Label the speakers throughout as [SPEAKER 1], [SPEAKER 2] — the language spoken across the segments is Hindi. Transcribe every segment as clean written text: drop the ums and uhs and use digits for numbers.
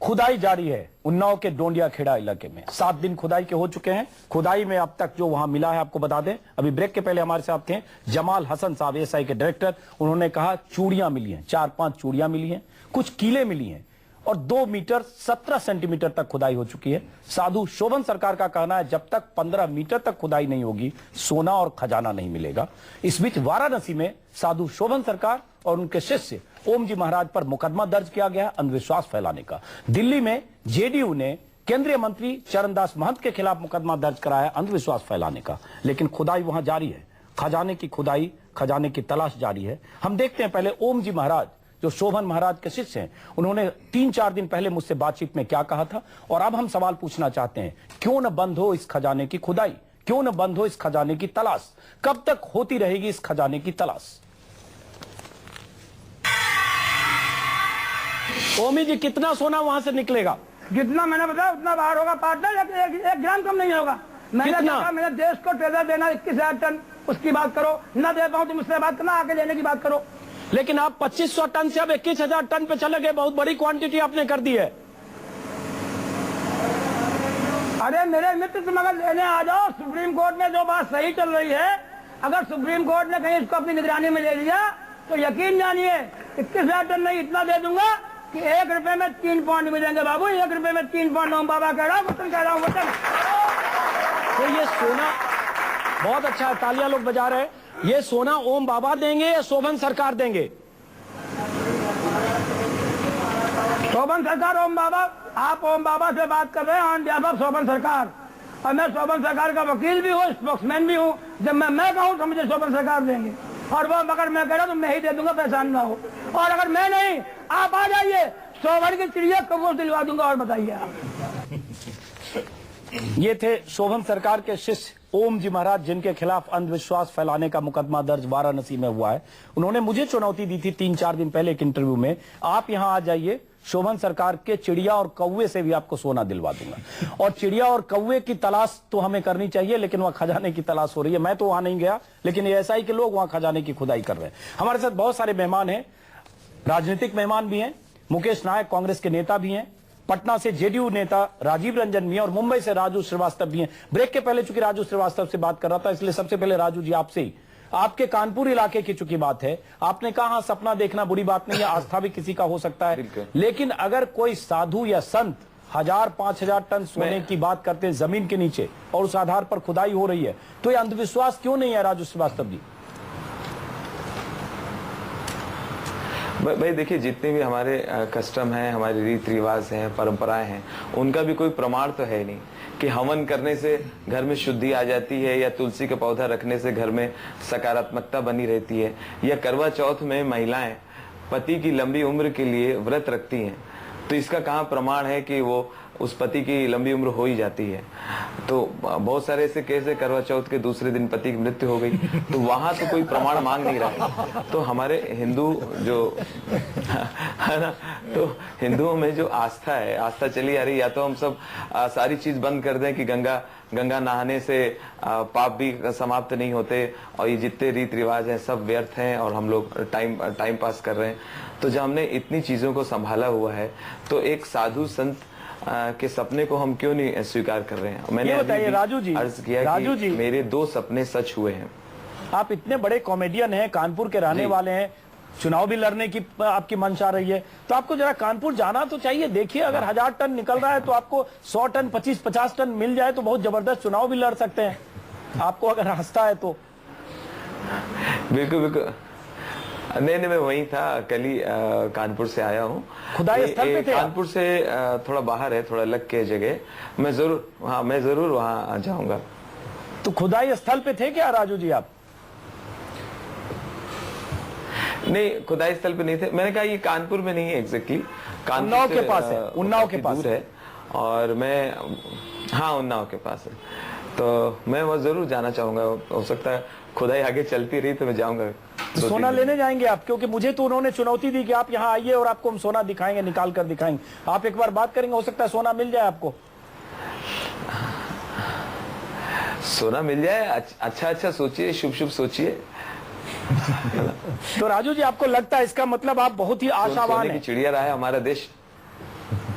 [SPEAKER 1] खुदाई जारी है उन्नाव के डोंडिया खेड़ा इलाके में। 7 दिन खुदाई के हो चुके हैं। खुदाई में अब तक जो वहां मिला है आपको बता दें। अभी ब्रेक के पहले हमारे साथ थे जमाल हसन साहब, एएसआई के डायरेक्टर। उन्होंने कहा चूड़ियां मिली हैं, 4-5 चूड़ियां मिली हैं, कुछ कीले मिली हैं और 2 मीटर 17 सेंटीमीटर तक खुदाई हो चुकी है। साधु शोभन सरकार का कहना है जब तक 15 मीटर तक खुदाई नहीं होगी सोना और खजाना नहीं मिलेगा। इस बीच वाराणसी में साधु शोभन सरकार और उनके शिष्य ओम जी महाराज पर मुकदमा दर्ज किया गया अंधविश्वास फैलाने का। दिल्ली में जेडीयू ने केंद्रीय मंत्री चरणदास महंत के खिलाफ मुकदमा दर्ज कराया अंधविश्वास फैलाने का, लेकिन खुदाई वहां जारी है। खजाने की खुदाई, खजाने की तलाश जारी है। हम देखते हैं पहले ओम जी महाराज जो शोभन महाराज के शिष्य हैं, उन्होंने 3-4 दिन पहले मुझसे बातचीत में क्या कहा था। और अब हम सवाल पूछना चाहते हैं, क्यों न बंद हो इस खजाने की खुदाई, क्यों न बंद हो इस खजाने की तलाश, कब तक होती रहेगी इस खजाने की तलाश। ओमी जी, कितना सोना वहां से निकलेगा?
[SPEAKER 2] जितना मैंने बताया उतना बाहर होगा पार्टनर, एक ग्राम कम नहीं होगा। मैंने कहा मेरे देश को ट्रेजर देना 21,000 टन, उसकी बात करो। न दे पाऊं तो मुझसे बात करना, आके लेने की बात करो।
[SPEAKER 1] लेकिन आप 2500 टन से अब 21,000 टन पे चले गए, बहुत बड़ी क्वांटिटी आपने कर दी है।
[SPEAKER 2] अरे मेरे मित्र, तुम अगर लेने आ जाओ, सुप्रीम कोर्ट में जो बात सही चल रही है, अगर सुप्रीम कोर्ट ने कहीं इसको अपनी निगरानी में ले लिया तो यकीन जानिए 21,000 टन नहीं, इतना दे दूंगा कि 1 रुपए में 3 पॉइंट मिलेंगे बाबू। 1 रुपए में 3 पॉइंट ओम बाबा कह रहा हूँ, वचन कह रहा हूँ, वचन।
[SPEAKER 1] तो ये सोना बहुत अच्छा है, तालियां लोग बजा रहे हैं। ये सोना ओम बाबा देंगे या शोभन सरकार देंगे?
[SPEAKER 2] शोभन सरकार, ओम बाबा। आप ओम बाबा से बात कर रहे हैं ऑन बिहाफ ऑफ शोभन सरकार, और मैं शोभन सरकार का वकील भी हूँ, स्पोक्समैन भी हूँ। जब मैं कहूँ तो मुझे शोभन सरकार देंगे, और वो अगर मैं कह रहा तो मैं ही दे दूंगा, परेशान ना हो। और अगर मैं नहीं, आप आ जाइए, शोभन की चिड़िया कबूल दिलवा दूंगा। और बताइए आप।
[SPEAKER 1] ये थे शोभन सरकार के शिष्य ओम जी महाराज, जिनके खिलाफ अंधविश्वास फैलाने का मुकदमा दर्ज वाराणसी में हुआ है। उन्होंने मुझे चुनौती दी थी 3-4 दिन पहले एक इंटरव्यू में, आप यहां आ जाइए, शोभन सरकार के चिड़िया और कौवे से भी आपको सोना दिलवा दूंगा। और चिड़िया और कौवे की तलाश तो हमें करनी चाहिए, लेकिन वहां खजाने की तलाश हो रही है। मैं तो वहां नहीं गया, लेकिन एएसआई के लोग वहां खजाने की खुदाई कर रहे हैं। हमारे साथ बहुत सारे मेहमान हैं, राजनीतिक मेहमान भी हैं। मुकेश नायक कांग्रेस के नेता भी हैं, पटना से जेडीयू नेता राजीव रंजन भी हैं, और मुंबई से राजू श्रीवास्तव भी हैं। ब्रेक के पहले चूंकि राजू श्रीवास्तव से बात कर रहा था, इसलिए सबसे पहले राजू जी आपसे ही, आपके कानपुर इलाके की चूंकि बात है, आपने कहा सपना देखना बुरी बात नहीं है, आस्था भी किसी का हो सकता है, लेकिन अगर कोई साधु या संत 1000-5000 टन सोने की बात करते हैं जमीन के नीचे और उस आधार पर खुदाई हो रही है, तो यह अंधविश्वास क्यों नहीं है राजू श्रीवास्तव जी?
[SPEAKER 3] भाई देखिए, जितने भी हमारे कस्टम हैं, हमारे रीति रिवाज हैं, परंपराएं हैं, उनका भी कोई प्रमाण तो है नहीं कि हवन करने से घर में शुद्धि आ जाती है, या तुलसी का पौधा रखने से घर में सकारात्मकता बनी रहती है, या करवा चौथ में महिलाएं पति की लंबी उम्र के लिए व्रत रखती हैं। तो इसका कहाँ प्रमाण है कि वो उस पति की लंबी उम्र हो ही जाती है? तो बहुत सारे ऐसे केस है, करवा चौथ के दूसरे दिन पति की मृत्यु हो गई, तो वहां तो कोई प्रमाण मांग नहीं रहा है। तो हमारे हिंदू जो है ना, तो हिंदुओं में जो आस्था है, आस्था चली आ रही, या तो हम सब सारी चीज बंद कर दें कि गंगा नहाने से पाप भी समाप्त नहीं होते, और ये जितने रीति रिवाज हैं सब व्यर्थ हैं, और हम लोग टाइम पास कर रहे हैं। तो जब हमने इतनी चीजों को संभाला हुआ है, तो एक साधु संत के सपने को हम क्यों नहीं स्वीकार कर रहे हैं? मैंने
[SPEAKER 1] बताइए राजू जी,
[SPEAKER 3] अर्ज किया कि मेरे 2 सपने सच हुए हैं।
[SPEAKER 1] आप इतने बड़े कॉमेडियन हैं, कानपुर के रहने वाले हैं, चुनाव भी लड़ने की आपकी मंशा रही है, तो आपको जरा कानपुर जाना तो चाहिए। देखिए, अगर 1000 टन निकल रहा है तो आपको 100 टन 25-50 टन मिल जाए तो बहुत जबरदस्त चुनाव भी लड़ सकते हैं, आपको अगर हंसता है तो।
[SPEAKER 3] बिल्कुल बिल्कुल, नहीं मैं वहीं था, कल ही कानपुर से आया हूँ।
[SPEAKER 1] खुदाई स्थल पे थे?
[SPEAKER 3] कानपुर से थोड़ा बाहर है, थोड़ा अलग के जगह। मैं जरूर वहाँ जाऊंगा।
[SPEAKER 1] तो खुदाई स्थल पे थे क्या राजू जी आप?
[SPEAKER 3] नहीं, खुदाई स्थल पे नहीं थे। मैंने कहा ये कानपुर में नहीं है एग्जैक्टली,
[SPEAKER 1] उन्नाव के पास है, उन्नाव के पास
[SPEAKER 3] दूर है, और मैं उन्नाव के पास है, तो मैं वहाँ जरूर जाना चाहूंगा। हो सकता है खुदाई आगे चलती रही तो मैं जाऊंगा।
[SPEAKER 1] सोना लेने जाएंगे आप? क्योंकि मुझे तो उन्होंने चुनौती दी कि आप यहाँ आइए और आपको हम सोना दिखाएंगे, निकाल कर दिखाएंगे। आप एक बार बात करेंगे, हो सकता है सोना मिल जाए आपको।
[SPEAKER 3] सोना मिल जाए, अच्छा सोचिए, शुभ सोचिए।
[SPEAKER 1] तो राजू जी, आपको लगता है इसका मतलब आप बहुत ही आशावान हैं?
[SPEAKER 3] चिड़िया रहा है हमारा देश।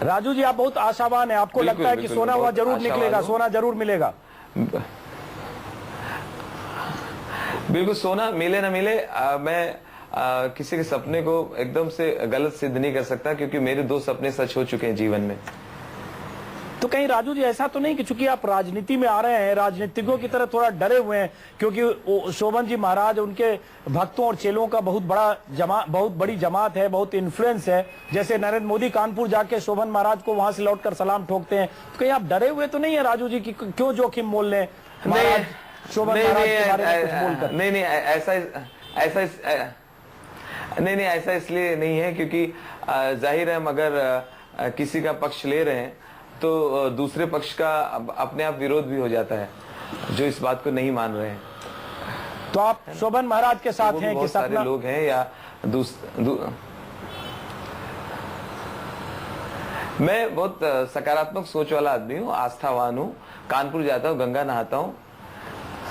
[SPEAKER 1] राजू जी, आप बहुत आशावान हैं, आपको लगता है कि
[SPEAKER 3] बिल्कुल,
[SPEAKER 1] सोना वहां
[SPEAKER 3] बहुत
[SPEAKER 1] जरूर
[SPEAKER 3] आशावान
[SPEAKER 1] निकलेगा,
[SPEAKER 3] हूं।
[SPEAKER 1] सोना जरूर मिलेगा?
[SPEAKER 3] बिल्कुल, सोना मिले ना मिले, मैं किसी के सपने को एकदम से गलत सिद्ध नहीं कर सकता, क्योंकि मेरे 2 सपने सच हो चुके हैं जीवन में।
[SPEAKER 1] तो कहीं राजू जी ऐसा तो नहीं कि चूंकि आप राजनीति में आ रहे हैं, राजनीतिज्ञों की तरह थोड़ा डरे हुए हैं, क्योंकि शोभन जी महाराज, उनके भक्तों और चेलों का बहुत बड़ी जमात है, बहुत इन्फ्लुएंस है। जैसे नरेंद्र मोदी कानपुर जाके शोभन महाराज को वहां से लौटकर सलाम ठोकते हैं, तो कहीं आप डरे हुए तो नहीं है राजू जी कि क्यों जोखिम मोल लें महाराज शोभन महाराज के बारे में कुछ बोलकर?
[SPEAKER 3] नहीं, ऐसा इसलिए नहीं है, क्योंकि जाहिर है हम अगर किसी का पक्ष ले रहे हैं तो दूसरे पक्ष का अपने आप विरोध भी हो जाता है, जो इस बात को नहीं मान रहे हैं।
[SPEAKER 1] तो आप शोभन महाराज के साथ हैं कि
[SPEAKER 3] बहुत सारे
[SPEAKER 1] सपना?
[SPEAKER 3] लोग हैं या मैं बहुत सकारात्मक सोच वाला आदमी हूँ, आस्थावान हूँ, कानपुर जाता हूँ, गंगा नहाता हूँ।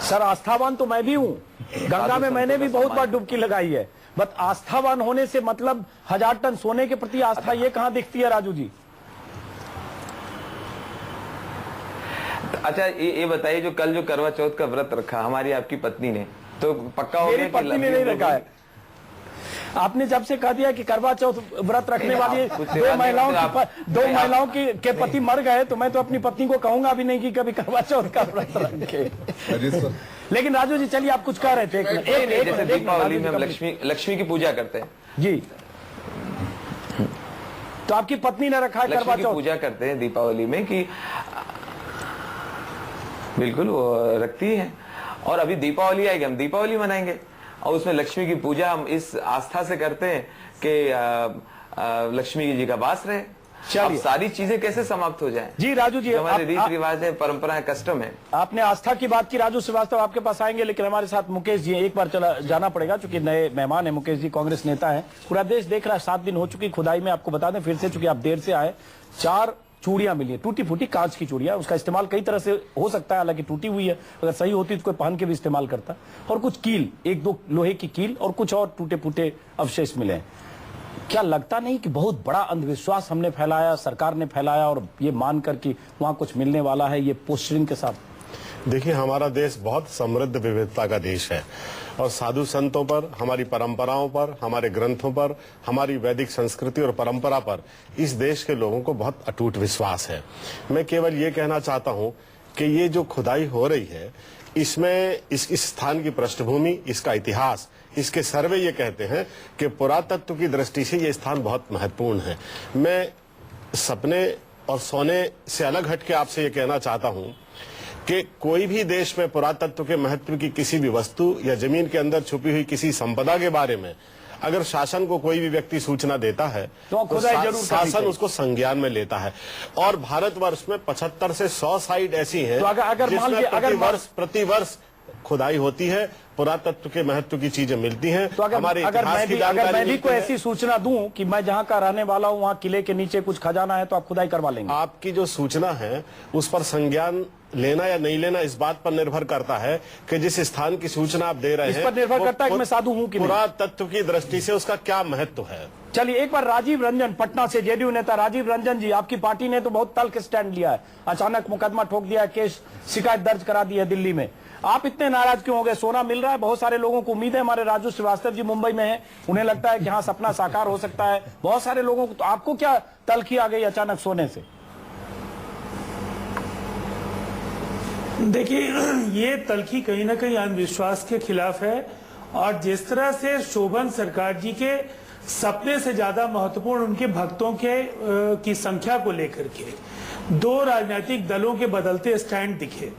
[SPEAKER 1] सर, आस्थावान तो मैं भी हूँ, गंगा में मैंने भी बहुत बार डुबकी लगाई है, बट आस्थावान होने से मतलब 1000 टन सोने के प्रति आस्था ये कहाँ दिखती है राजू जी?
[SPEAKER 3] अच्छा, ये बताइए, जो कल जो करवा चौथ का व्रत रखा हमारी आपकी पत्नी ने, तो पक्का हो गया?
[SPEAKER 1] मेरी पत्नी ने नहीं रखा है। आपने जब से कह दिया कि करवा चौथ व्रत रखने वाली दो महिलाओं के पति मर गए, तो मैं तो अपनी पत्नी को कहूंगा भी नहीं कि कभी करवा चौथ का व्रत रखे। लेकिन राजू जी, चलिए, आप कुछ कह रहे थे।
[SPEAKER 3] जैसे दीपावली में हम लक्ष्मी की पूजा करते हैं
[SPEAKER 1] जी, तो आपकी पत्नी ने रखा है करवा
[SPEAKER 3] लक्ष्मी की
[SPEAKER 1] चौथ?
[SPEAKER 3] पूजा करते हैं दीपावली में, कि बिल्कुल वो रखती है। और अभी दीपावली आएगी, हम दीपावली मनाएंगे, और उसमें लक्ष्मी की पूजा हम इस आस्था से करते हैं कि लक्ष्मी जी का वास रहे। अब सारी चीजें कैसे समाप्त हो जाएं?
[SPEAKER 1] जी राजू जी,
[SPEAKER 3] हमारे रीति रिवाज है, परंपरा है, कस्टम है।
[SPEAKER 1] आपने आस्था की बात की। राजू श्रीवास्तव आपके पास आएंगे, लेकिन हमारे साथ मुकेश जी एक बार चला जाना पड़ेगा, क्योंकि नए मेहमान है। मुकेश जी कांग्रेस नेता है, पूरा देश देख रहा है। 7 दिन हो चुकी खुदाई में। आपको बता दें फिर से, चूंकि आप देर से आए, 4 चूड़ियां मिली है, टूटी फूटी कांच की चूड़ियां। उसका इस्तेमाल कई तरह से हो सकता है, हालांकि टूटी हुई है, अगर सही होती तो कोई पहन के भी इस्तेमाल करता। और कुछ कील, 1-2 लोहे की कील और कुछ और टूटे फूटे अवशेष मिले हैं। क्या लगता नहीं कि बहुत बड़ा अंधविश्वास हमने फैलाया, सरकार ने फैलाया, और ये मानकर कि वहां कुछ मिलने वाला है, ये पोस्टरिंग के साथ?
[SPEAKER 4] देखिए, हमारा देश बहुत समृद्ध विविधता का देश है, और साधु संतों पर, हमारी परंपराओं पर, हमारे ग्रंथों पर, हमारी वैदिक संस्कृति और परंपरा पर इस देश के लोगों को बहुत अटूट विश्वास है। मैं केवल ये कहना चाहता हूं कि ये जो खुदाई हो रही है, इसमें इस स्थान की पृष्ठभूमि, इसका इतिहास, इसके सर्वे ये कहते हैं कि पुरातत्व की दृष्टि से ये स्थान बहुत महत्वपूर्ण है। मैं सपने और सोने से अलग हटके आपसे ये कहना चाहता हूं कि कोई भी देश में पुरातत्व के महत्व की किसी भी वस्तु या जमीन के अंदर छुपी हुई किसी संपदा के बारे में अगर शासन को कोई भी व्यक्ति सूचना देता है तो शासन उसको संज्ञान में लेता है। और भारतवर्ष में 75 से 100 साइट ऐसी हैं जिसमें प्रतिवर्ष खुदाई होती है, पुरातत्व के महत्व की चीजें मिलती हैं।
[SPEAKER 1] तो अगर मैं भी कोई ऐसी सूचना दूं कि मैं जहां का रहने वाला हूं, वहां किले के नीचे कुछ खजाना है, तो आप खुदाई करवा लेंगे?
[SPEAKER 4] आपकी जो सूचना है उस पर संज्ञान लेना या नहीं लेना इस बात पर निर्भर करता है कि जिस स्थान की सूचना आप दे रहे हैं,
[SPEAKER 1] इस पर निर्भर करता है कि मैं साधु हूं कि नहीं।
[SPEAKER 4] पुरातत्व की दृष्टि से उसका क्या महत्व है।
[SPEAKER 1] चलिए, एक बार राजीव रंजन, पटना से जेडीयू नेता राजीव रंजन जी, आपकी पार्टी ने तो बहुत तल्ख स्टैंड लिया है, अचानक मुकदमा ठोक दिया, केस शिकायत दर्ज करा दी है दिल्ली में। आप इतने नाराज क्यों हो गए? सोना मिल रहा है, बहुत सारे लोगों को उम्मीद है। हमारे राजू श्रीवास्तव जी मुंबई में हैं, उन्हें लगता है कि हाँ, सपना साकार हो सकता है, बहुत सारे लोगों को। तो आपको क्या तल्खी आ गई अचानक सोने से?
[SPEAKER 5] देखिए, ये तल्खी कहीं ना कहीं अंधविश्वास के खिलाफ है, और जिस तरह से शोभन सरकार जी के सपने से ज्यादा महत्वपूर्ण उनके भक्तों की संख्या को लेकर के 2 राजनीतिक दलों के बदलते स्टैंड दिखे।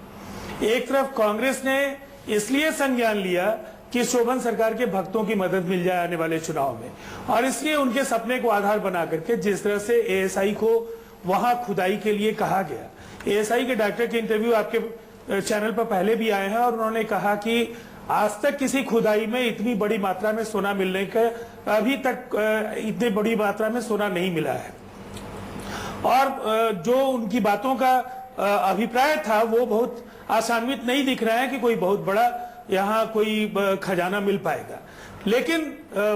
[SPEAKER 5] एक तरफ कांग्रेस ने इसलिए संज्ञान लिया कि शोभन सरकार के भक्तों की मदद मिल जाए आने वाले चुनाव में, और इसलिए उनके सपने को आधार बना करके जिस तरह से एएसआई को वहां खुदाई के लिए कहा गया। एएसआई के डॉक्टर के इंटरव्यू आपके चैनल पर पहले भी आए हैं, और उन्होंने कहा कि आज तक किसी खुदाई में इतनी बड़ी मात्रा में सोना मिलने का अभी तक इतनी बड़ी मात्रा में सोना नहीं मिला है। और जो उनकी बातों का अभिप्राय था वो बहुत आशान्वित नहीं दिख रहा है कि कोई बहुत बड़ा यहाँ कोई खजाना मिल पाएगा। लेकिन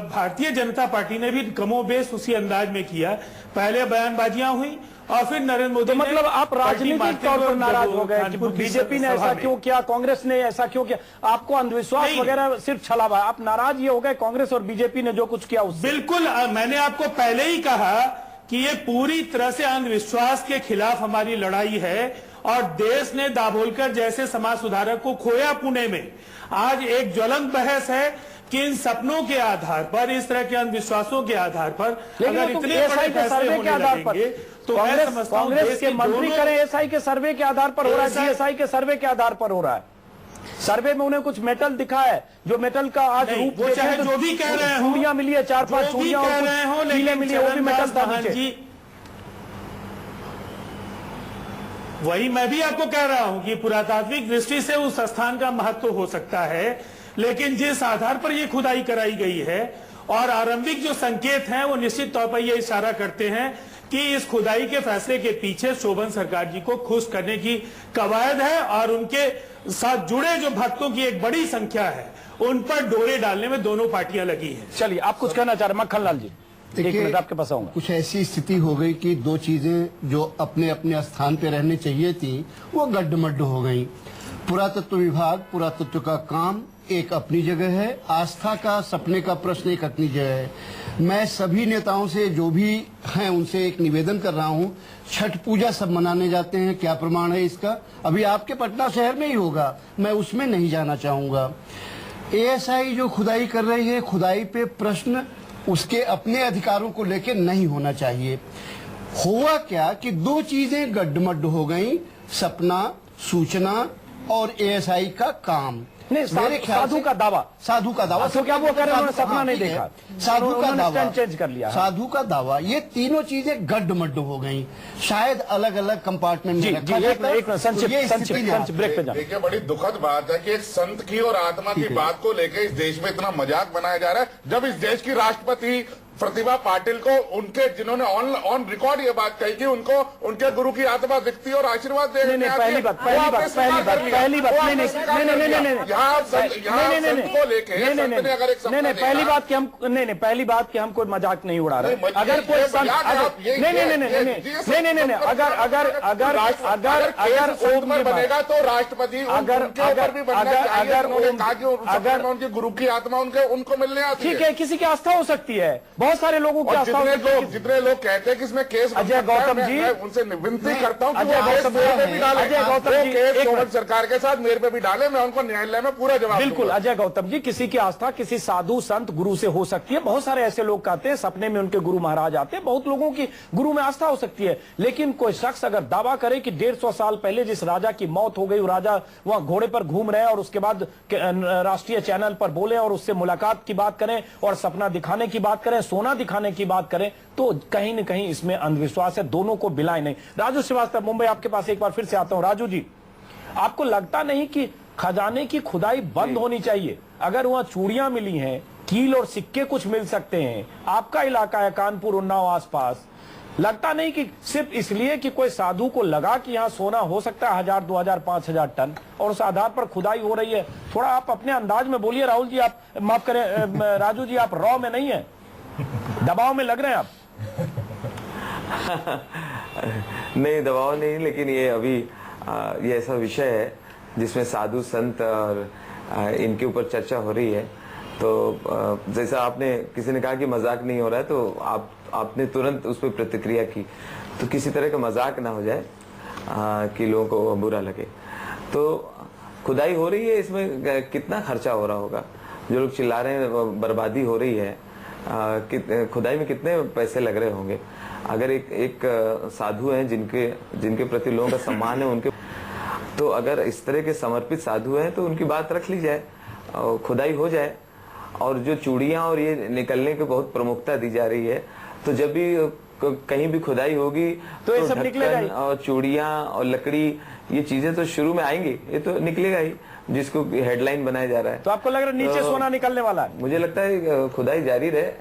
[SPEAKER 5] भारतीय जनता पार्टी ने भी कमोबेश उसी अंदाज में किया। पहले बयानबाजियां हुई और फिर नरेंद्र मोदी
[SPEAKER 1] तो मतलब आप राजनीतिक तौर पर नाराज हो गए कि बीजेपी ने ऐसा क्यों किया, कांग्रेस ने ऐसा क्यों किया, आपको अंधविश्वास वगैरह सिर्फ छलावा, आप नाराज ये हो गए कांग्रेस और बीजेपी ने जो कुछ किया उससे?
[SPEAKER 5] बिल्कुल, मैंने आपको पहले ही कहा कि ये पूरी तरह से अंधविश्वास के खिलाफ हमारी लड़ाई है और देश ने दाभोलकर जैसे समाज सुधारक को खोया पुणे में। आज एक ज्वलंत बहस है कि इन सपनों के आधार पर, इस तरह के अंधविश्वासों के आधार पर अगर इतने बड़े फैसले होने लगेंगे तो
[SPEAKER 1] कांग्रेस के मंत्री करें एसआई के सर्वे के आधार पर हो रहा है, जीएसआई के सर्वे के आधार पर हो रहा है। सर्वे में उन्हें कुछ मेटल दिखा है, जो मेटल का आज रूप
[SPEAKER 5] वो चाहे जो भी कह रहे हो,
[SPEAKER 1] चूड़ियां मिली है, 4-5 चूड़ियां मिली है, वो भी मेटल था नीचे।
[SPEAKER 5] वही मैं भी आपको कह रहा हूं कि पुरातात्विक दृष्टि से उस स्थान का महत्व हो सकता है, लेकिन जिस आधार पर यह खुदाई कराई गई है और आरंभिक जो संकेत हैं वो निश्चित तौर पर यह इशारा करते हैं कि इस खुदाई के फैसले के पीछे शोभन सरकार जी को खुश करने की कवायद है और उनके साथ जुड़े जो भक्तों की एक बड़ी संख्या है उन पर डोरे डालने में दोनों पार्टियां लगी हैं।
[SPEAKER 1] चलिए, आप कुछ कहना चाह रहे हैं मक्खनलाल जी? एक मिनट आपके पास आऊंगा।
[SPEAKER 6] कुछ ऐसी स्थिति हो गई कि दो चीजें जो अपने अपने स्थान पे रहने चाहिए थी वो गड्ढमड्ढ हो गई। पुरातत्व विभाग, पुरातत्व का काम एक अपनी जगह है, आस्था का, सपने का प्रश्न एक अपनी जगह है। मैं सभी नेताओं से जो भी हैं उनसे एक निवेदन कर रहा हूं, छठ पूजा सब मनाने जाते हैं, क्या प्रमाण है इसका? अभी आपके पटना शहर में ही होगा, मैं उसमें नहीं जाना चाहूंगा। एएसआई जो खुदाई कर रही है, खुदाई पे प्रश्न उसके अपने अधिकारों को लेकर नहीं होना चाहिए। हुआ क्या कि दो चीजें गड्ढमड्ढ हो गई, सपना, सूचना और एएसआई का काम।
[SPEAKER 1] नहीं, साधु का दावा,
[SPEAKER 6] साधु का दावा,
[SPEAKER 1] तो क्या वो कह रहे हैं उन्होंने सपना नहीं देखा,
[SPEAKER 6] साधु का दावा
[SPEAKER 1] चेंज कर लिया,
[SPEAKER 6] साधु का दावा, ये तीनों चीजें गड्ढमड्ढ हो गई। शायद अलग अलग कंपार्टमेंट में रखा जाता।
[SPEAKER 7] देखिए, बड़ी दुखद बात है कि एक संत की और आत्मा की बात को लेकर इस देश में इतना मजाक बनाया जा रहा है, जब इस देश की राष्ट्रपति प्रतिभा पाटिल को उनके जिन्होंने ऑन रिकॉर्ड ये बात कही कि उनको उनके गुरु की आत्मा दिखती और आशीर्वाद दे रही है।
[SPEAKER 1] पहली बात को लेके पहली बात कि हम कोई मजाक नहीं उड़ा रहे। अगर कोई
[SPEAKER 7] अगर बनेगा तो राष्ट्रपति अगर उनके गुरु की आत्मा उनको मिलने आती है।
[SPEAKER 1] ठीक है, किसी की आस्था हो सकती है, बहुत सारे लोगों की आस्था
[SPEAKER 7] जितने लोग कहते हैं कि इसमें केस
[SPEAKER 1] अजय गौतम जी,
[SPEAKER 7] उनसे विनती करता हूं
[SPEAKER 1] अजय गौतम जी
[SPEAKER 7] शोभन सरकार के साथ मेरे पे भी डाले, मैं उनको न्यायालय में पूरा जवाब
[SPEAKER 1] बिल्कुल। अजय गौतम जी, किसी की आस्था किसी साधु संत गुरु से हो सकती है। बहुत सारे ऐसे लोग कहते हैं सपने में उनके गुरु महाराज आते हैं, बहुत लोगों की गुरु में आस्था हो सकती है। लेकिन कोई शख्स अगर दावा करे कि 150 साल पहले जिस राजा की मौत हो गई, वो राजा वहां घोड़े पर घूम रहे हैं और उसके बाद राष्ट्रीय चैनल पर बोले और उससे मुलाकात की बात करें और सपना दिखाने की बात करें, सोना दिखाने की बात करें, तो कहीं न कहीं इसमें अंधविश्वास है। दोनों को बिलाए नहीं। राजू श्रीवास्तव, मुंबई, आपके पास एक बार फिर से आता हूं। राजू जी, आपको लगता नहीं कि खजाने की खुदाई बंद होनी चाहिए? अगर वहां चूड़ियां मिली हैं, कील और सिक्के कुछ मिल सकते हैं, आपका इलाका है कानपुर, उन्नाव आसपास, लगता नहीं कि सिर्फ इसलिए कि कोई साधु को लगा कि यहाँ सोना हो सकता है 1000, 2000, 5000 टन और उस आधार पर खुदाई हो रही है? थोड़ा आप अपने अंदाज में बोलिए। राहुल जी, आप माफ करें, राजू जी, आप रॉ में नहीं है, दबाव में लग रहे हैं आप।
[SPEAKER 3] नहीं, दबाव नहीं, लेकिन ये अभी ये ऐसा विषय है जिसमें साधु संत और इनके ऊपर चर्चा हो रही है। तो जैसा आपने किसी ने कहा कि मजाक नहीं हो रहा है, तो आपने तुरंत उस पर प्रतिक्रिया की, तो किसी तरह का मजाक ना हो जाए कि लोगों को बुरा लगे। तो खुदाई हो रही है, इसमें कितना खर्चा हो रहा होगा? जो लोग चिल्ला रहे हैं बर्बादी हो रही है, खुदाई में कितने पैसे लग रहे होंगे? अगर एक साधु हैं जिनके प्रति लोगों का सम्मान है, उनके तो अगर इस तरह के समर्पित साधु हैं तो उनकी बात रख ली जाए और खुदाई हो जाए। और जो चूड़ियां और ये निकलने को बहुत प्रमुखता दी जा रही है, तो जब भी कहीं भी खुदाई होगी
[SPEAKER 1] तो ये सब निकलेगा ही।
[SPEAKER 3] और चूड़ियां और लकड़ी, ये चीजें तो शुरू में आएंगी, ये तो निकलेगा ही, जिसको हेडलाइन बनाया जा रहा है।
[SPEAKER 1] तो आपको लग रहा है नीचे सोना निकलने वाला है?
[SPEAKER 3] मुझे लगता है खुदाई जारी रहे।